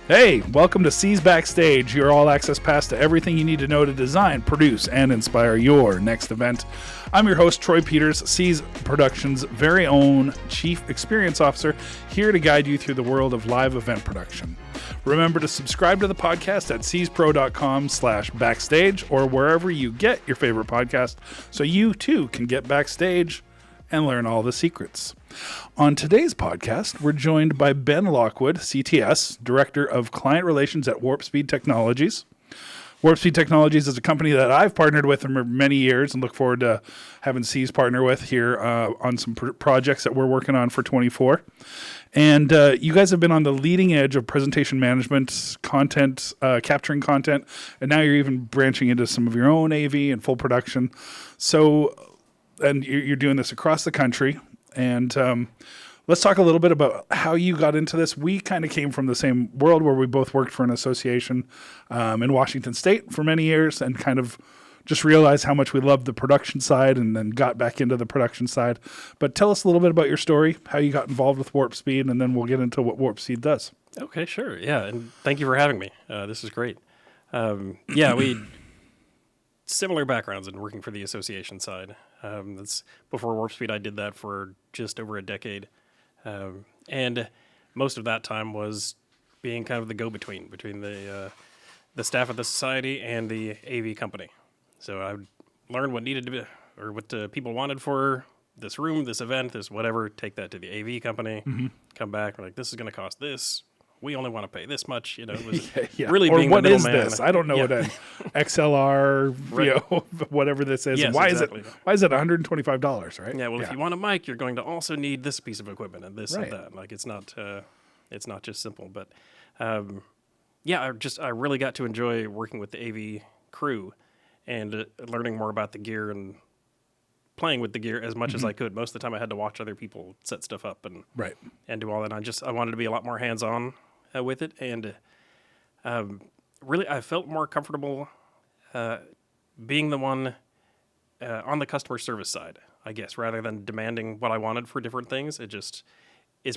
Hey, welcome to SEAS Backstage, your all-access pass to everything you need to know to design, produce, and inspire your next event. I'm your host, Troy Peters, SEAS Productions' very own Chief Experience Officer, here to guide you through the world of live event production. Remember to subscribe to the podcast at seaspro.com/backstage or wherever you get your favorite podcast so you too can get backstage and learn all the secrets. On today's podcast, we're joined by Ben Lockwood, CTS, Director of Client Relations at Warp Speed Technologies. Warp Speed Technologies is a company that I've partnered with for many years and look forward to having SEAS partner with here on some projects that we're working on for 24. And you guys have been on the leading edge of presentation management, content, capturing content, and now you're even branching into some of your own AV and full production. So, and you're doing this across the country. And let's talk a little bit about how you got into this. We kind of came from the same world where we both worked for an association in Washington State for many years and kind of just realized how much we loved the production side and then got back into the production side. But tell us a little bit about your story, how you got involved with Warp Speed, and then we'll get into what Warp Speed does. Okay, sure. Yeah, and thank you for having me. This is great. We similar backgrounds in working for the association side. That's before Warp Speed. I did that for just over a decade, and most of that time was being kind of the go-between between the staff of the society and the AV company. So I would learn what needed to be, or what people wanted for this room, this event, this whatever. Take that to the AV company. Come back. We're like, this is going to cost this. We only want to pay this much, It was really or being what the is middleman. this? I don't know what an XLR, whatever this is. Yes, And why exactly. Why is it $125? Right? Yeah. Well, if you want a mic, you're going to also need this piece of equipment and this Right. and that. Like it's not just simple. But I really got to enjoy working with the AV crew and learning more about the gear and playing with the gear as much as I could. Most of the time, I had to watch other people set stuff up and do all that. And I wanted to be a lot more hands-on with it, and really, I felt more comfortable being the one on the customer service side, I guess, rather than demanding what I wanted for different things. It's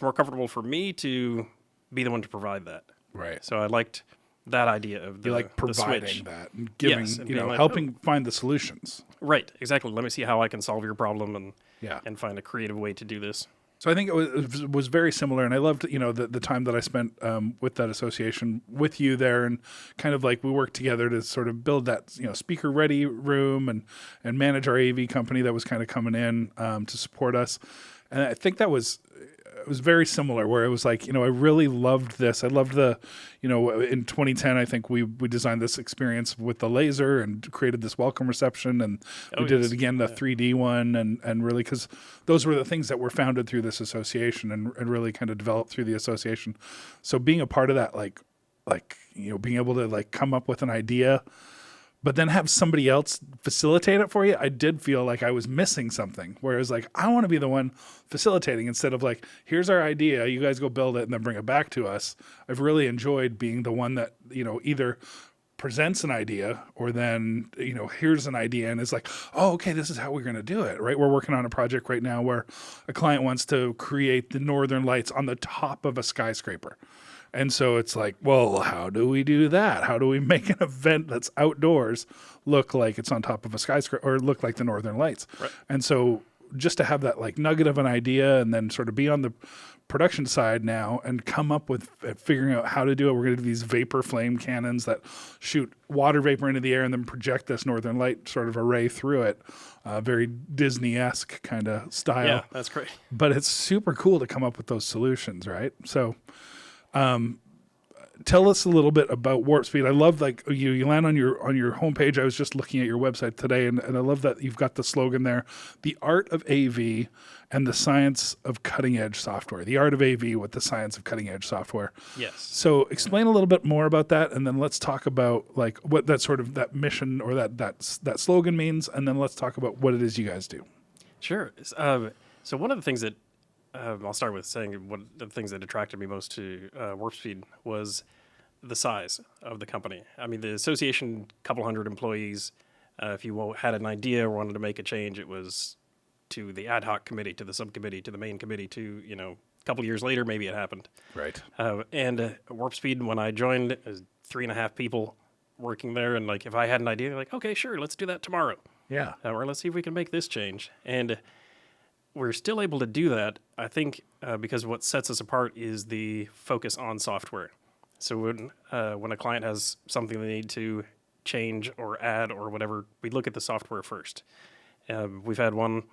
more comfortable for me to be the one to provide that. Right. So I liked that idea of You like providing the switch. that and giving, Yes, and being like, helping find the solutions. Right, exactly. Let me see how I can solve your problem Yeah. and find a creative way to do this. So I think it was very similar, and I loved the time that I spent with that association with you there, and kind of like we worked together to sort of build that speaker ready room and manage our AV company that was kind of coming in to support us, and I think it was very similar where it was like, I really loved this. I loved in 2010, I think we designed this experience with the laser and created this welcome reception. And we did it again, the 3D one. And really, because those were the things that were founded through this association and really kind of developed through the association. So being a part of that, being able to come up with an idea, but then have somebody else facilitate it for you, I did feel like I was missing something. Whereas I want to be the one facilitating instead of here's our idea, you guys go build it and then bring it back to us. I've really enjoyed being the one that, either presents an idea or then, here's an idea and it's oh, okay, this is how we're going to do it, right? We're working on a project right now where a client wants to create the northern lights on the top of a skyscraper. And so it's well, how do we do that? How do we make an event that's outdoors look like it's on top of a skyscraper or look like the Northern Lights? Right. And so just to have that nugget of an idea and then sort of be on the production side now and come up with figuring out how to do it. We're going to do these vapor flame cannons that shoot water vapor into the air and then project this Northern Light sort of array through it. Very Disney-esque kind of style. Yeah, that's great. But it's super cool to come up with those solutions, right? So tell us a little bit about Warp Speed. I love you land on your homepage. I was just looking at your website today, and I love that you've got the slogan there: the art of AV and the science of cutting edge software. The art of AV with the science of cutting edge software. Yes. So explain a little bit more about that, and then let's talk about what that sort of that mission or that slogan means, and then let's talk about what it is you guys do. Sure. So one of the things that I'll start with saying one of the things that attracted me most to Warp Speed was the size of the company. I mean, the association, a couple hundred employees. If you had an idea or wanted to make a change, it was to the ad hoc committee, to the subcommittee, to the main committee, to, couple years later, maybe it happened. Right. And Warp Speed, when I joined, it was 3.5 people working there. And like, if I had an idea, like, okay, sure, let's do that tomorrow. Yeah. Or let's see if we can make this change. And we're still able to do that, I think, because what sets us apart is the focus on software. So when a client has something they need to change or add or whatever, we look at the software first. We've had one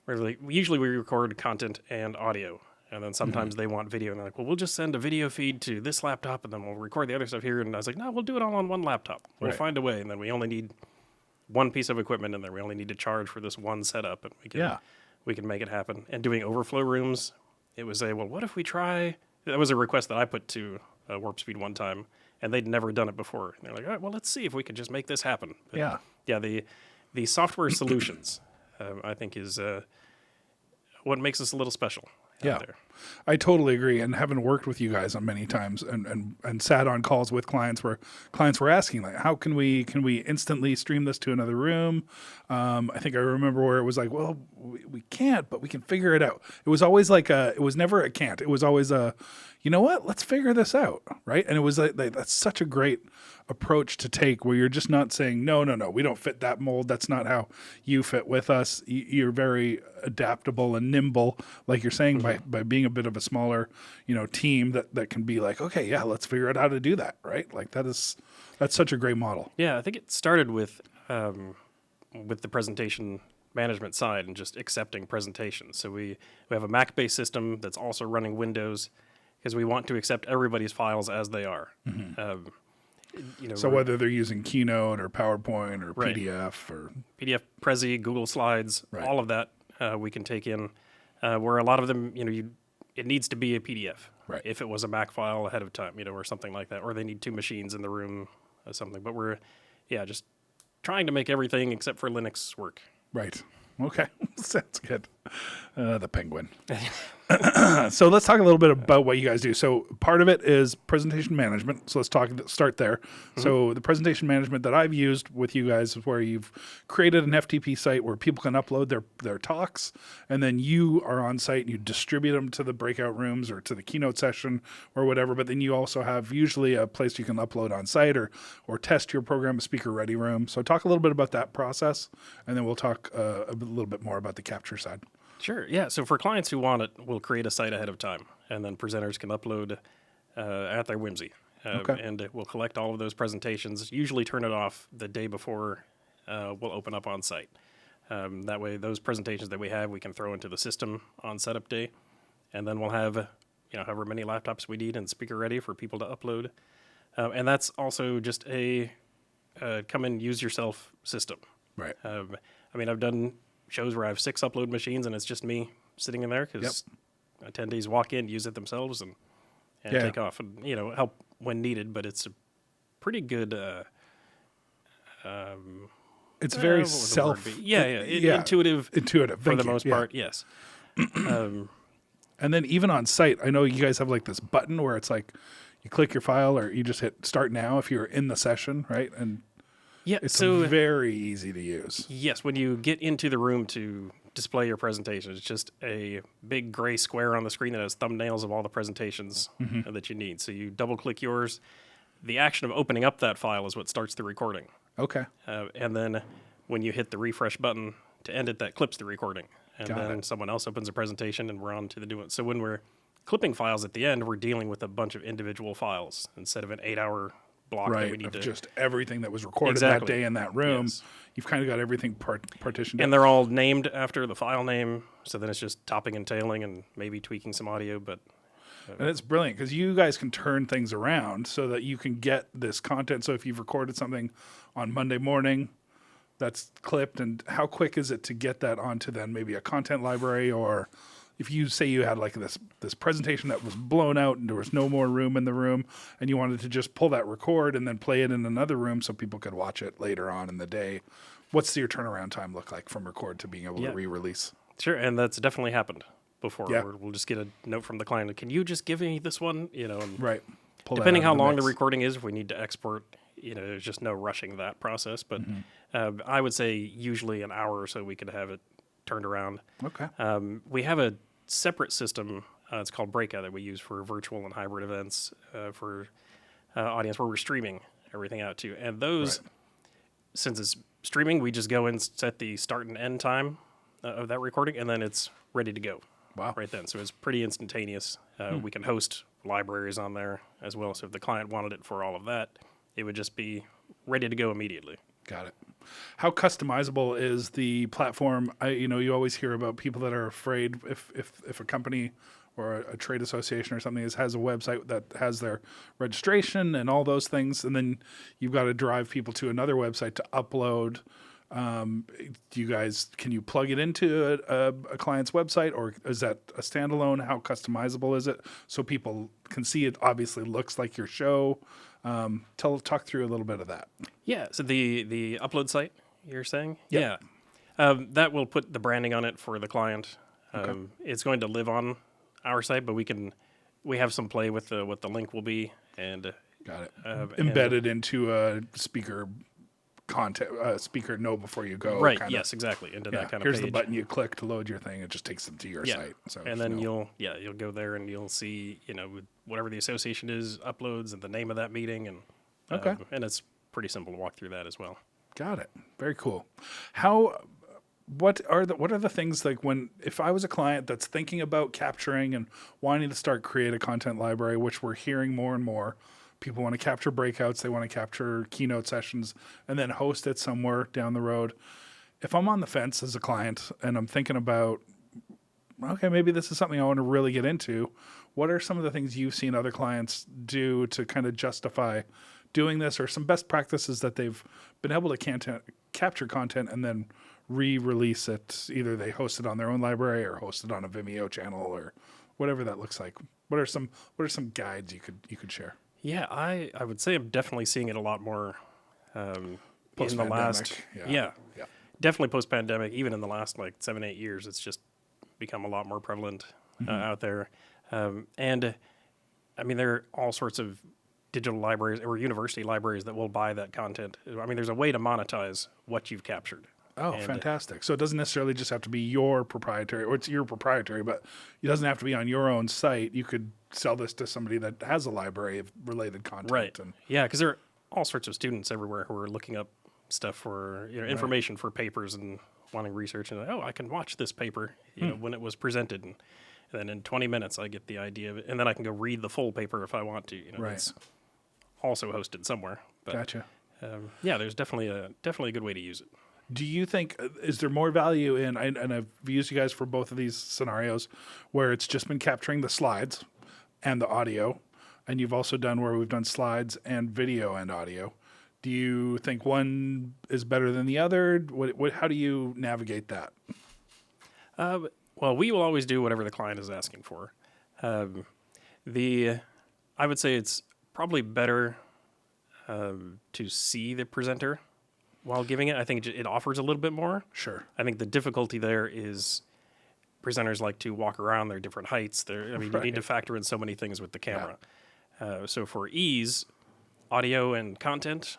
where usually we record content and audio, and then sometimes they want video, and they're like, well, we'll just send a video feed to this laptop, and then we'll record the other stuff here. And I was like, no, we'll do it all on one laptop. We'll Right. find a way, and then we only need one piece of equipment in there. We only need to charge for this one setup, and we can make it happen. And doing overflow rooms, it was well, what if we try? That was a request that I put to Warp Speed one time, and they'd never done it before. And they're like, all right, well, let's see if we can just make this happen. But yeah, the software solutions, I think, is what makes us a little special out there. I totally agree. And having worked with you guys on many times and sat on calls with clients where clients were asking, like, how can we instantly stream this to another room? I think I remember where it was like, well, we can't, but we can figure it out. It was always like it was never a can't. It was always you know what? Let's figure this out. Right. And it was like that's such a great approach to take, where you're just not saying, no, we don't fit that mold. That's not how you fit with us. You're very adaptable and nimble, like you're saying, by being a bit of a smaller, team that can be like, okay, yeah, let's figure out how to do that. Right. Like that's such a great model. Yeah. I think it started with the presentation management side and just accepting presentations. So we have a Mac-based system that's also running Windows, because we want to accept everybody's files as they are. So whether they're using Keynote or PowerPoint or Right. PDF or PDF, Prezi, Google Slides, Right. all of that we can take in. Where a lot of them, it needs to be a PDF. Right. If it was a Mac file ahead of time, or something like that, or they need 2 machines in the room or something. But we're, just trying to make everything except for Linux work. Right. Okay. Sounds good. The penguin. So let's talk a little bit about what you guys do. So part of it is presentation management. So let's start there. So the presentation management that I've used with you guys is where you've created an FTP site where people can upload their talks, and then you are on site and you distribute them to the breakout rooms or to the keynote session or whatever. But then you also have usually a place you can upload on site or test your program, a speaker ready room. So talk a little bit about that process, and then we'll talk a little bit more about the capture side. Sure. Yeah. So for clients who want it, we'll create a site ahead of time, and then presenters can upload at their whimsy. Okay. And we'll collect all of those presentations, usually turn it off the day before we'll open up on site. That way, those presentations that we have, we can throw into the system on setup day, and then we'll have, however many laptops we need and speaker ready for people to upload. And that's also just a come and use yourself system. Right. I've done shows where I have 6 upload machines and it's just me sitting in there because attendees walk in, use it themselves, and take off, and help when needed. But it's a pretty good. It's very intuitive for the most part. Yes. And then even on site, I know you guys have like this button where it's like you click your file or you just hit start now if you're in the session, right? And it's very easy to use. Yes, when you get into the room to display your presentation, it's just a big gray square on the screen that has thumbnails of all the presentations that you need. So you double click yours. The action of opening up that file is what starts the recording. Okay. And then when you hit the refresh button to end it, that clips the recording. And then someone else opens a presentation and we're on to the new one. So when we're clipping files at the end, we're dealing with a bunch of individual files instead of an 8-hour block that we need to... just everything that was recorded that day in that room. Yes. You've kind of got everything partitioned and they're all named after the file name, so then it's just topping and tailing and maybe tweaking some audio, but... And it's brilliant because you guys can turn things around so that you can get this content. So if you've recorded something on Monday morning that's clipped, and how quick is it to get that onto then maybe a content library, or if you say you had like this presentation that was blown out and there was no more room in the room and you wanted to just pull that record and then play it in another room so people could watch it later on in the day, what's your turnaround time look like from record to being able to re-release? Sure, and that's definitely happened before. Yeah. We'll just get a note from the client, can you just give me this one? And right. Pull depending how long the recording is, if we need to export, there's just no rushing that process. But I would say usually an hour or so we could have it turned around. Okay. We have a separate system It's called Breakout, that we use for virtual and hybrid events for audience where we're streaming everything out to. And those, Right. since it's streaming, we just go and set the start and end time of that recording, and then it's ready to go. Wow. Right then. So it's pretty instantaneous. We can host libraries on there as well. So if the client wanted it for all of that, it would just be ready to go immediately. Got it. How customizable is the platform? You always hear about people that are afraid if a company or a trade association or something has a website that has their registration and all those things, and then you've got to drive people to another website to upload. Can you plug it into a client's website, or is that a standalone? How customizable is it so people can see it? Obviously, looks like your show. Talk through a little bit of that. Yeah. So the upload site, you're saying? Yep. Yeah. That will put the branding on it for the client. Okay. It's going to live on our site, but we have some play with what the link will be, and Got it. Embedded into a speaker content, speaker know before you go. right. Kinda. Yes, exactly. Into that kind of Here's page. the button you click to load your thing. It just takes them to your Yeah. site. So And then you'll go there and you'll see whatever the association is uploads and the name of that meeting, and Okay. And it's pretty simple to walk through that as well. Got it. Very cool. What are the things, like, if I was a client that's thinking about capturing and wanting to create a content library, which we're hearing more and more, people want to capture breakouts, they want to capture keynote sessions, and then host it somewhere down the road. If I'm on the fence as a client and I'm thinking about, okay, maybe this is something I want to really get into, what are some of the things you've seen other clients do to kind of justify doing this, or some best practices that they've been able to capture content and then re-release it? Either they host it on their own library or host it on a Vimeo channel or whatever that looks like. What are some guides you could share? Yeah, I would say I'm definitely seeing it a lot more in the Post-pandemic, last. yeah. Definitely post-pandemic. Even in the last 7-8 years, it's just become a lot more prevalent out there. And I mean, there are all sorts of digital libraries or university libraries that will buy that content. I mean, there's a way to monetize what you've captured. Oh, And, fantastic. So it doesn't necessarily just have to be your proprietary, or it's your proprietary, but it doesn't have to be on your own site. You could sell this to somebody that has a library of related content. Right. And Yeah, because there are all sorts of students everywhere who are looking up stuff for information for papers and wanting research. And I can watch this paper when it was presented. And then in 20 minutes, I get the idea of it. And then I can go read the full paper if I want to. Right. It's also hosted somewhere. But, Gotcha. yeah, there's definitely a good way to use it. Do you think, is there more value in, and I've used you guys for both of these scenarios, where it's just been capturing the slides and the audio, and you've also done where we've done slides and video and audio. Do you think one is better than the other? How do you navigate that? Well, we will always do whatever the client is asking for. I would say it's probably better to see the presenter while giving it. I think it offers a little bit more. Sure. I think the difficulty there is presenters like to walk around their different heights. You need to factor in so many things with the camera. So for ease, audio and content,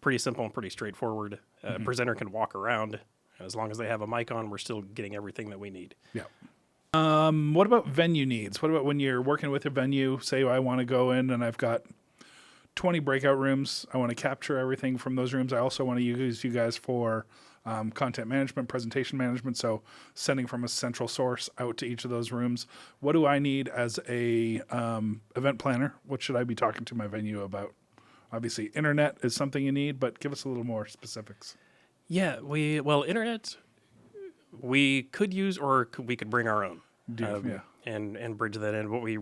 pretty simple and pretty straightforward. Presenter can walk around. As long as they have a mic on, we're still getting everything that we need. Yeah. What about venue needs? What about when you're working with a venue? Say I want to go in and I've got 20 breakout rooms. I want to capture everything from those rooms. I also want to use you guys for content management, presentation management. So sending from a central source out to each of those rooms. What do I need as a event planner? What should I be talking to my venue about? Obviously, internet is something you need, but give us a little more specifics. Yeah, internet we could use, or we could bring our own. And bridge that in. What we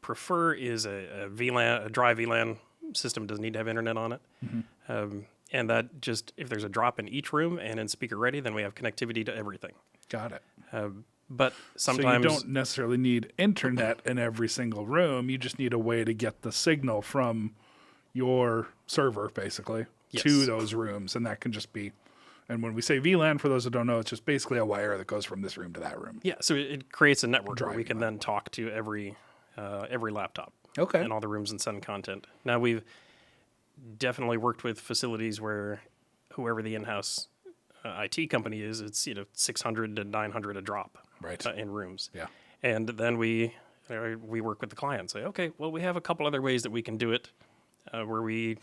prefer is a VLAN, a dry VLAN system. Doesn't need to have internet on it. And that just, if there's a drop in each room and in speaker ready, then we have connectivity to everything. Got it. But sometimes so you don't necessarily need internet in every single room. You just need a way to get the signal from your server, basically, to those rooms. And that can just be, and when we say VLAN, for those that don't know, it's just basically a wire that goes from this room to that room. Yeah, so it creates a network where we can then talk to every laptop in all the rooms and send content. Now, we've definitely worked with facilities where whoever the in-house IT company is, it's 600 to 900 a drop in rooms. Yeah. And then we work with the client and say, okay, well, we have a couple other ways that we can do it where we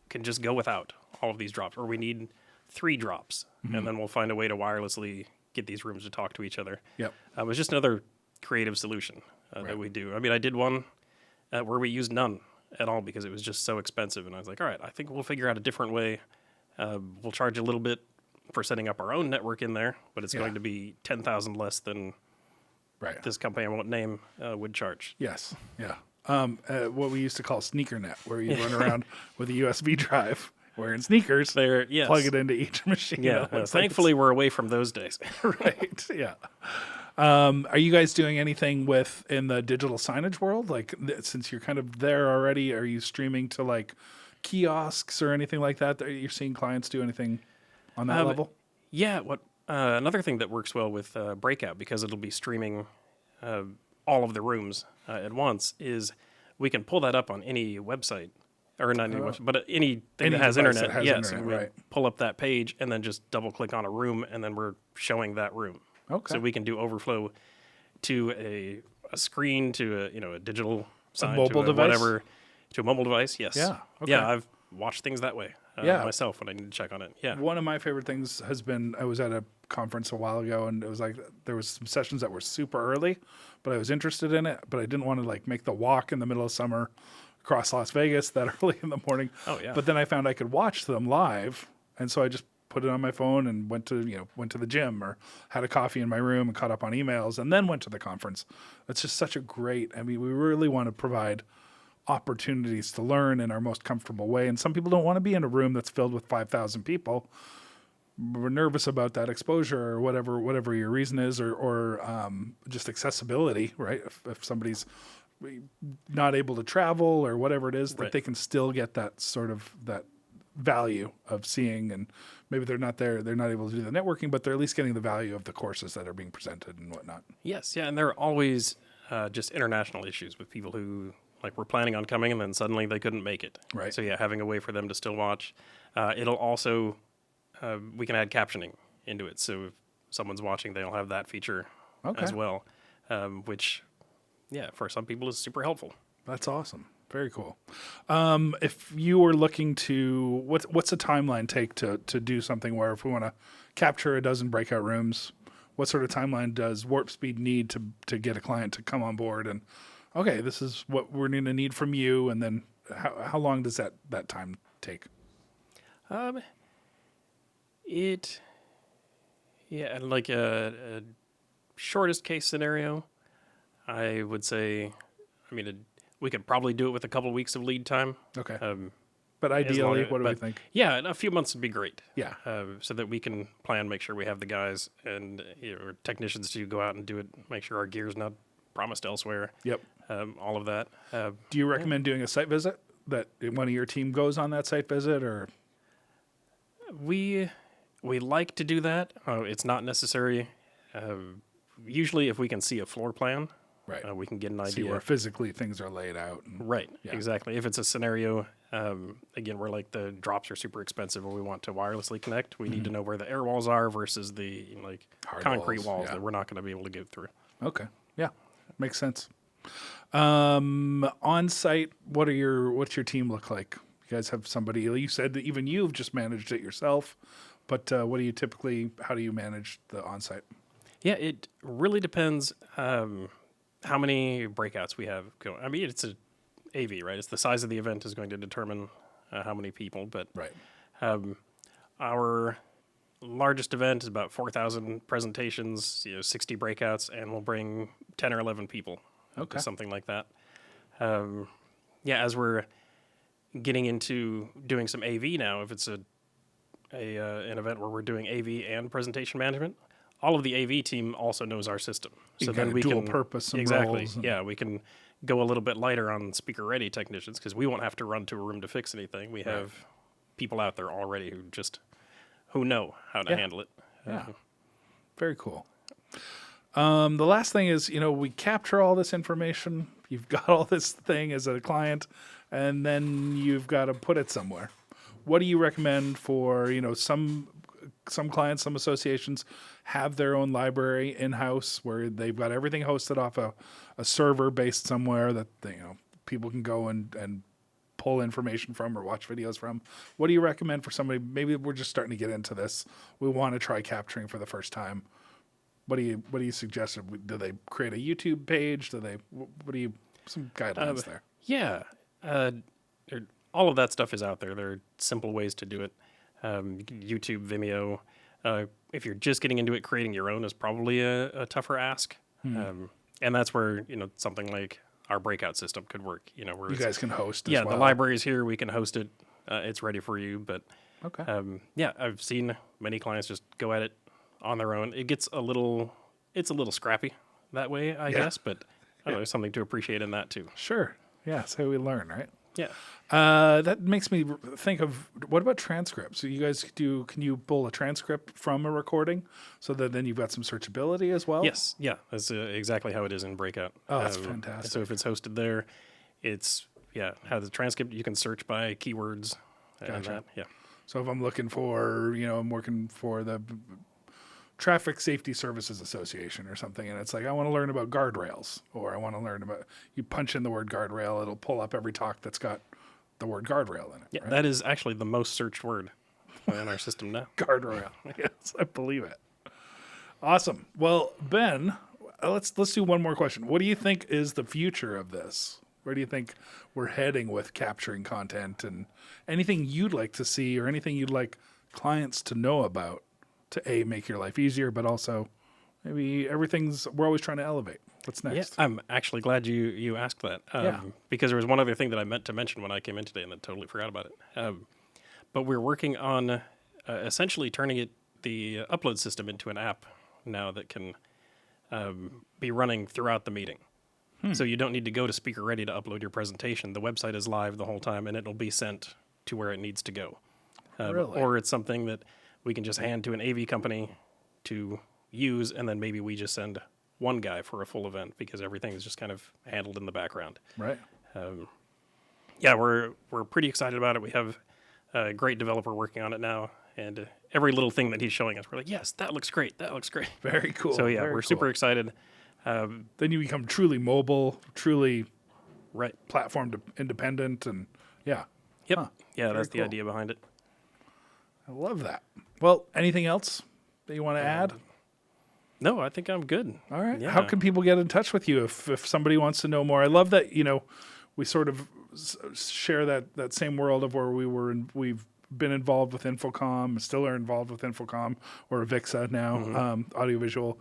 can just go without all of these drops, or we need 3 drops, and then we'll find a way to wirelessly get these rooms to talk to each other. Yep. It was just another creative solution that we do. I mean, I did one where we used none at all because it was just so expensive, and I was like, all right, I think we'll figure out a different way. We'll charge a little bit for setting up our own network in there, but it's going to be 10,000 less than this company I won't name would charge. Yes. Yeah. What we used to call sneaker net, where you run around with a USB drive wearing sneakers, plug it into each machine. Yeah. Thankfully, we're away from those days. Right. Yeah. Are you guys doing anything in the digital signage world? Like, since you're kind of there already, are you streaming to like kiosks or anything like that? Are you seeing clients do anything on that level? Yeah. Another thing that works well with Breakout, because it'll be streaming all of the rooms at once, is we can pull that up on any website, or not any website, but anything that has internet. We pull up that page and then just double click on a room, and then we're showing that room. Okay. So we can do overflow to a screen, to a digital sign, mobile to device? whatever, to a mobile device. Yes. Yeah. Okay. Yeah. I've watched things that way myself when I need to check on it. Yeah. One of my favorite things has been, I was at a conference a while ago, and it was like there was some sessions that were super early, but I was interested in it, but I didn't want to like make the walk in the middle of summer across Las Vegas that early in the morning. Oh yeah. But then I found I could watch them live, and so I just put it on my phone and went to the gym or had a coffee in my room and caught up on emails and then went to the conference. It's just such a great, I mean, we really want to provide opportunities to learn in our most comfortable way. And some people don't want to be in a room that's filled with 5,000 people. We're nervous about that exposure or whatever your reason is, or just accessibility, right? If somebody's not able to travel or whatever it is, that they can still get that sort of that value of seeing, and maybe they're not able to do the networking, but they're at least getting the value of the courses that are being presented and whatnot. Yes. Yeah. And there are always just international issues with people who were planning on coming and then suddenly they couldn't make it. Right. So yeah, having a way for them to still watch. It'll also, we can add captioning into it. So if someone's watching, they'll have that feature as well, which, for some people is super helpful. That's awesome. Very cool. If you were looking to, what's the timeline take to do something where if we want to capture a dozen breakout rooms, what sort of timeline does Warp Speed need to get a client to come on board and, okay, this is what we're going to need from you, and then how long does that time take? Like a shortest case scenario, I would say, we could probably do it with a couple of weeks of lead time. Okay. But ideally, what do we think? Yeah, a few months would be great. Yeah. So that we can plan, make sure we have the guys and technicians to go out and do it, make sure our gear's not promised elsewhere. Yep. All of that. Do you recommend doing a site visit, that one of your team goes on that site visit, or? We like to do that. It's not necessary. Usually if we can see a floor plan, right, we can get an idea. See where physically things are laid out. Right, exactly. If it's a scenario, again, where the drops are super expensive or we want to wirelessly connect, we need to know where the air walls are versus the hard concrete walls that we're not going to be able to get through. Okay. Yeah. Makes sense. On site, what's your team look like? You guys have somebody, you said that even you've just managed it yourself, but how do you manage the on-site? Yeah, it really depends how many breakouts we have going. I mean, it's a AV, right? It's the size of the event is going to determine how many people, but our largest event is about 4,000 presentations, 60 breakouts, and we'll bring 10 or 11 people. Okay. Something like that. As we're getting into doing some AV now, if it's an event where we're doing AV and presentation management, all of the AV team also knows our system. So then we dual can purpose some exactly. roles We can go a little bit lighter on speaker ready technicians because we won't have to run to a room to fix anything. We have people out there already who know how to handle it. Yeah. Very cool. The last thing is, we capture all this information. You've got all this thing as a client, and then you've got to put it somewhere. What do you recommend for, some some clients, some associations have their own library in-house where they've got everything hosted off a server based somewhere that people can go and pull information from or watch videos from. What do you recommend for somebody? Maybe we're just starting to get into this. We want to try capturing for the first time. What do you suggest? Do they create a YouTube page? Some guidelines there? Yeah. All of that stuff is out there. There are simple ways to do it. YouTube, Vimeo. If you're just getting into it, creating your own is probably a tougher ask. And that's where, something like our breakout system could work. Where you guys can host as well. The library's here. We can host it. It's ready for you. But okay. I've seen many clients just go at it on their own. It's a little scrappy that way, I guess. But there's something to appreciate in that too. Sure. Yeah. That's how we learn, right? Yeah. That makes me think of, what about transcripts? So you guys can you pull a transcript from a recording so that then you've got some searchability as well? Yes. Yeah. That's exactly how it is in Breakout. Oh, that's fantastic. So if it's hosted there, it's, how the transcript, you can search by keywords. Gotcha. Yeah. So if I'm looking for, I'm working for the Traffic Safety Services Association or something, and it's like, I want to learn about guardrails, or I want to learn about, you punch in the word guardrail, it'll pull up every talk that's got the word guardrail in it. Yeah, right? That is actually the most searched word in our system now. Guardrail. Yes, I believe it. Awesome. Well, Ben, let's do one more question. What do you think is the future of this? Where do you think we're heading with capturing content, and anything you'd like to see or anything you'd like clients to know about to make your life easier, but also maybe we're always trying to elevate. What's next? Yeah, I'm actually glad you asked that. Because there was one other thing that I meant to mention when I came in today and then totally forgot about it. But we're working on essentially turning the upload system into an app now that can be running throughout the meeting. So you don't need to go to Speaker Ready to upload your presentation. The website is live the whole time, and it'll be sent to where it needs to go. Really? Or it's something that we can just hand to an AV company to use, and then maybe we just send one guy for a full event because everything is just kind of handled in the background. Right. We're pretty excited about it. We have a great developer working on it now, and every little thing that he's showing us, we're like, yes, that looks great. That looks great. Very cool. So we're super excited. Then you become truly mobile, truly Right. platform independent, and Yep. Huh. Yeah, that's cool. the idea behind it. I love that. Well, anything else that you want to add? No, I think I'm good. All right. Yeah. How can people get in touch with you if somebody wants to know more? I love that, we sort of share that same world of where we've been involved with Infocom, still are involved with Infocom or Avixa now, audiovisual,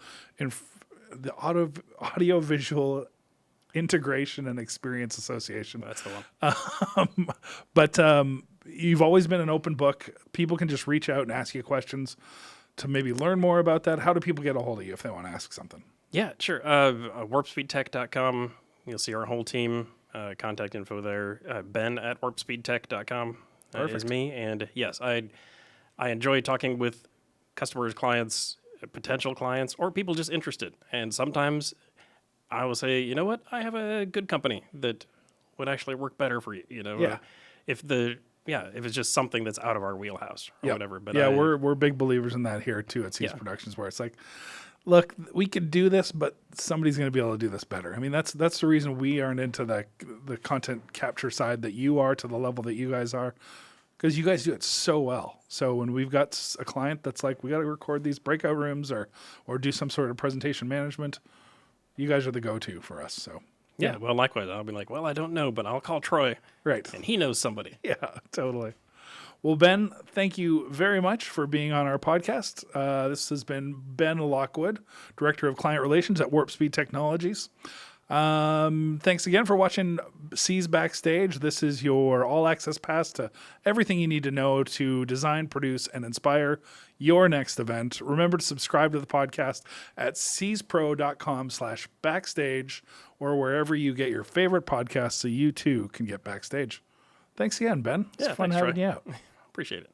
the Audiovisual Integration and Experience Association. That's the one. But you've always been an open book. People can just reach out and ask you questions to maybe learn more about that. How do people get a hold of you if they want to ask something? Yeah, sure. warpspeedtech.com. You'll see our whole team. Contact info there. Ben at warpspeedtech.com is me. And yes, I enjoy talking with customers, clients, potential clients, or people just interested. And sometimes I will say, you know what? I have a good company that would actually work better for you. Yeah. If it's just something that's out of our wheelhouse or whatever. But we're big believers in that here too at SEAS Productions, where it's like, look, we could do this, but somebody's going to be able to do this better. I mean, that's the reason we aren't into the content capture side that you are to the level that you guys are, because you guys do it so well. So when we've got a client that's like, we got to record these breakout rooms or do some sort of presentation management, you guys are the go-to for us. So yeah, well, likewise, I'll be like, well, I don't know, but I'll call Troy. Right. And he knows somebody. Yeah, totally. Well, Ben, thank you very much for being on our podcast. This has been Ben Lockwood, Director of Client Relations at Warp Speed Technologies. Thanks again for watching SEAS Backstage. This is your all-access pass to everything you need to know to design, produce, and inspire your next event. Remember to subscribe to the podcast at seaspro.com/backstage or wherever you get your favorite podcasts so you too can get backstage. Thanks again, Ben. It's fun thanks, having Troy. you out. Appreciate it.